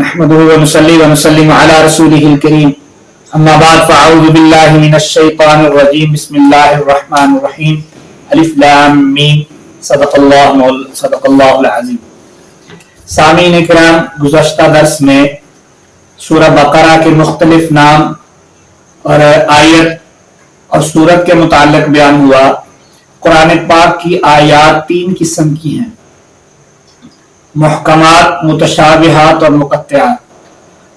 نحمده ونصلي ونسلم على رسوله الكريم اما بعد فاعوذ بالله من الشيطان الرجيم بسم الله الرحمن الرحيم الف لام میم صدق اللہ العظیم. سامعین کرام، گزشتہ درس میں سورہ بقرہ کے مختلف نام اور آیت اور سورت کے متعلق بیان ہوا. قرآن پاک کی آیات تین قسم کی ہیں: محکمات، متشابہات اور مقطعات.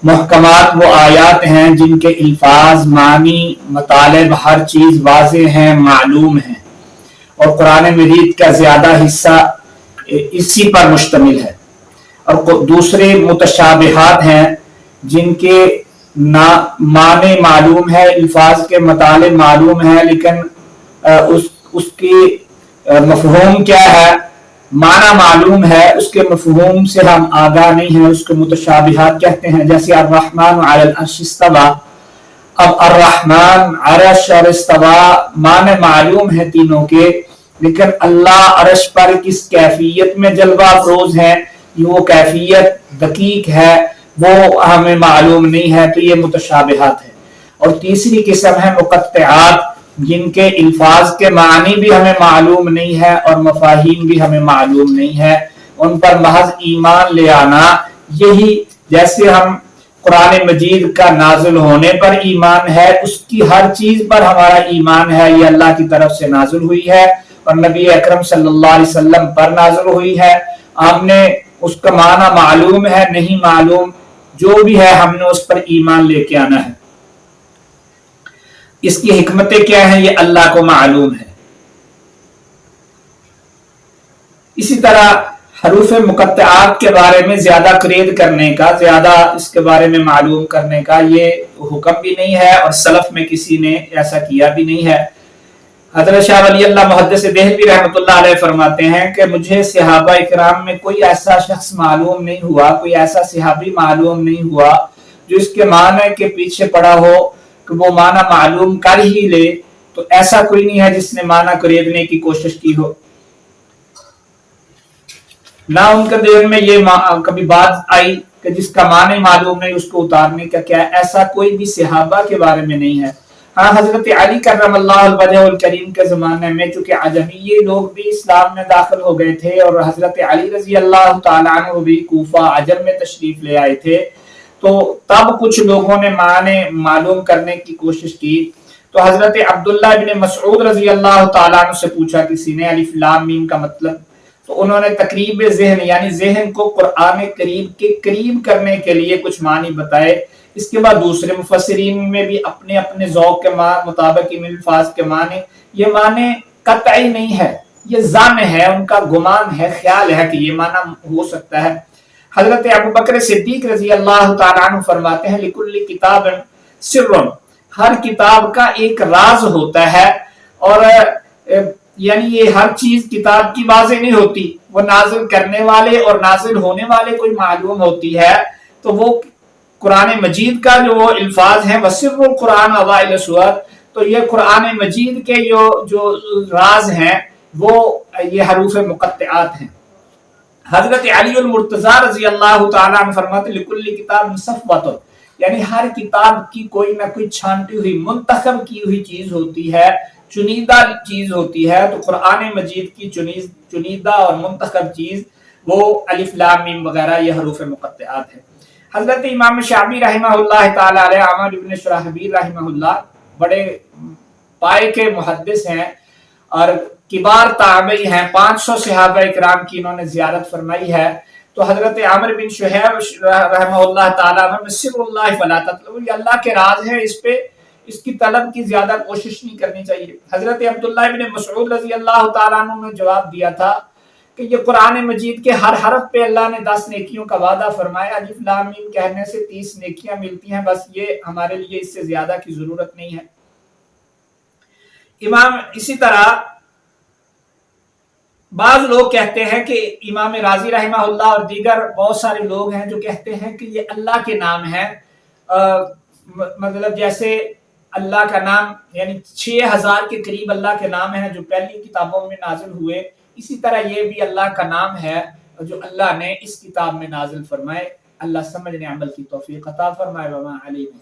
محکمات وہ آیات ہیں جن کے الفاظ، معنی، مطالب، ہر چیز واضح ہیں، معلوم ہیں، اور قرآن مجید کا زیادہ حصہ اسی پر مشتمل ہے. اور دوسرے متشابہات ہیں جن کے معنی معلوم ہے، الفاظ کے مطالب معلوم ہے، لیکن اس کی مفہوم کیا ہے، معنی معلوم ہے، اس کے مفہوم سے ہم آگاہ نہیں ہیں، اس کے متشابہات کہتے ہیں. جیسے الرحمن علی العرش استوى. اب الرحمن، عرش اور استوا معنی معلوم ہے تینوں کے، لیکن اللہ عرش پر کس کیفیت میں جلوہ افروز ہے، وہ کیفیت دقیق ہے، وہ ہمیں معلوم نہیں ہے، تو یہ متشابہات ہے. اور تیسری قسم ہے مقطعات، جن کے الفاظ کے معنی بھی ہمیں معلوم نہیں ہے اور مفاہیم بھی ہمیں معلوم نہیں ہے، ان پر محض ایمان لے آنا. یہی جیسے ہم قرآن مجید کا نازل ہونے پر ایمان ہے، اس کی ہر چیز پر ہمارا ایمان ہے، یہ اللہ کی طرف سے نازل ہوئی ہے اور نبی اکرم صلی اللہ علیہ وسلم پر نازل ہوئی ہے. ہم نے اس کا معنی معلوم ہے نہیں معلوم، جو بھی ہے ہم نے اس پر ایمان لے کے آنا ہے. اس کی حکمتیں کیا ہیں یہ اللہ کو معلوم ہے. اسی طرح حروف مقطعات کے بارے میں زیادہ قرید کرنے کا، زیادہ اس کے بارے میں معلوم کرنے کا یہ حکم بھی نہیں ہے، اور سلف میں کسی نے ایسا کیا بھی نہیں ہے. حضرت شاہ ولی اللہ محدث دہلوی رحمۃ اللہ علیہ فرماتے ہیں کہ مجھے صحابہ اکرام میں کوئی ایسا شخص معلوم نہیں ہوا، کوئی ایسا صحابی معلوم نہیں ہوا جو اس کے معنی کے پیچھے پڑا ہو کہ وہ معنی معلوم کر ہی لے. تو ایسا کوئی نہیں ہے جس نے معنی قریدنے کی کوشش کی ہو. نہ ان کے دل میں یہ کبھی بات آئی کہ جس کا معنی معلوم نہیں اس کو اتارنے کا کیا ہے. ایسا کوئی بھی صحابہ کے بارے میں نہیں ہے. ہاں، حضرت علی کرم اللہ وجہہ الکریم کے زمانے میں چونکہ عجمی لوگ بھی اسلام میں داخل ہو گئے تھے اور حضرت علی رضی اللہ تعالیٰ عنہ بھی کوفہ عجم میں تشریف لے آئے تھے، تو تب کچھ لوگوں نے معنی معلوم کرنے کی کوشش کی. تو حضرت عبداللہ ابن مسعود رضی اللہ تعالیٰ عنہ سے پوچھا کسی نے الف لام میم کا مطلب، تو انہوں نے تقریب ذہن یعنی ذہن کو قرآن کریم کے قریب کرنے کے لیے کچھ معنی بتائے. اس کے بعد دوسرے مفسرین میں بھی اپنے اپنے ذوق کے مطابق ان الفاظ کے معنی، یہ معنی قطعی نہیں ہے، یہ ظن ہے، ان کا گمان ہے، خیال ہے کہ یہ معنی ہو سکتا ہے. حضرت ابوبکر صدیق رضی اللہ تعالیٰ عنہ فرماتے ہیں لکل کتاب سر، ہر کتاب کا ایک راز ہوتا ہے، اور یعنی یہ ہر چیز کتاب کی واضح نہیں ہوتی، وہ نازل کرنے والے اور نازل ہونے والے کوئی معلوم ہوتی ہے. تو وہ قرآن مجید کا جو وہ الفاظ ہیں وسر القرآن اوائل سور، تو یہ قرآن مجید کے جو راز ہیں وہ یہ حروف مقطعات ہیں. حضرت علی المرتضی رضی اللہ تعالیٰ عنہ فرماتے لکل کتاب صفوۃ، یعنی ہر کتاب کی کوئی نہ کوئی چھانٹی ہوئی منتخب کی ہوئی چیز ہوتی ہے، چنیدہ چیز ہوتی ہے. تو قرآن مجید کی چنیدہ اور منتخب چیز وہ الف لام میم وغیرہ یہ حروف مقطعات ہے. حضرت امام شعبی رحمہ اللہ تعالی علیہ، عامر ابن شرحبیل رحمہ اللہ بڑے پائے کے محدث ہیں اور کبار تابعی ہیں، 500 صحابہ اکرام کی انہوں نے زیارت فرمائی ہے. تو حضرت عامر بن شہیب رحمہ اللہ تعالیٰ عنہ سر اللہ فلا تطلبوا، یہ اللہ کے راز ہے، اس کی طلب کی زیادہ کوشش نہیں کرنی چاہیے. حضرت عبداللہ ابن مسعود رضی اللہ تعالیٰ عنہ نے جواب دیا تھا کہ یہ قرآن مجید کے ہر حرف پہ اللہ نے 10 نیکیوں کا وعدہ فرمایا، الف لام میم کہنے سے 30 نیکیاں ملتی ہیں، بس یہ ہمارے لیے اس سے زیادہ کی ضرورت نہیں ہے. اسی طرح بعض لوگ کہتے ہیں کہ امام راضی رحمہ اللہ اور دیگر بہت سارے لوگ ہیں جو کہتے ہیں کہ یہ اللہ کے نام ہے، مطلب جیسے اللہ کا نام یعنی 6000 کے قریب اللہ کے نام ہیں جو پہلی کتابوں میں نازل ہوئے، اسی طرح یہ بھی اللہ کا نام ہے جو اللہ نے اس کتاب میں نازل فرمائے اللہ سمجھنے عمل کی توفیق عطا فرمائے. وما علینا